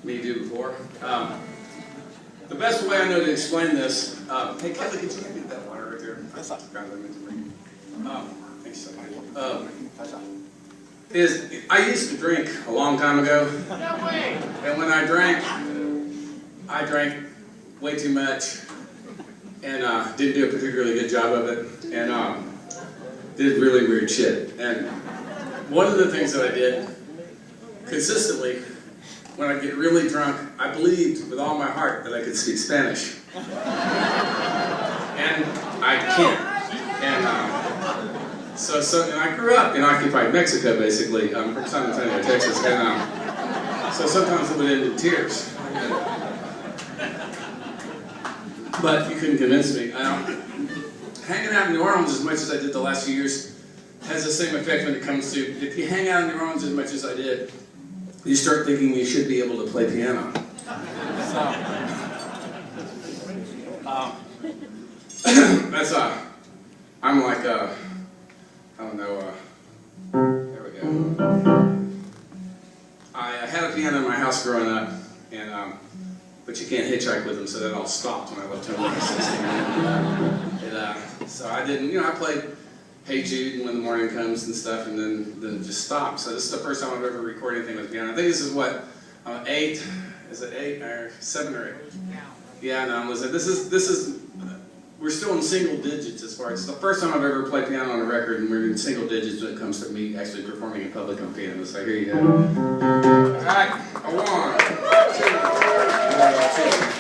me do before. The best way I know to explain this, hey Kelly, could you get that water right there? Thanks so much. Is I used to drink a long time ago, and when I drank way too much, and didn't do a particularly good job of it, and did really weird shit. And one of the things that I did consistently, when I get really drunk, I believed with all my heart that I could speak Spanish. And I can't. And and I grew up in occupied Mexico, basically, from San Antonio, Texas. And so sometimes it would end in tears. But you couldn't convince me. Hanging out in New Orleans as much as I did the last few years has the same effect when it comes to, if you hang out in New Orleans as much as I did, you start thinking you should be able to play piano. So, I'm like, I don't know, there we go. I had a piano in my house growing up, and but you can't hitchhike with them, so that all stopped when I left home when I was 16. So I didn't, I played Hey Jude and When the Morning Comes and stuff, and then it just stopped. So this is the first time I've ever recorded anything with piano. I think this is what, 8, is it 8 or 7 or 8? Yeah, no, listen, this is, we're still in single digits as far as, it's the first time I've ever played piano on a record, and we're in single digits when it comes to me actually performing in public on piano. So here you go. All right, 1, 2, 3, 4.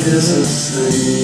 This is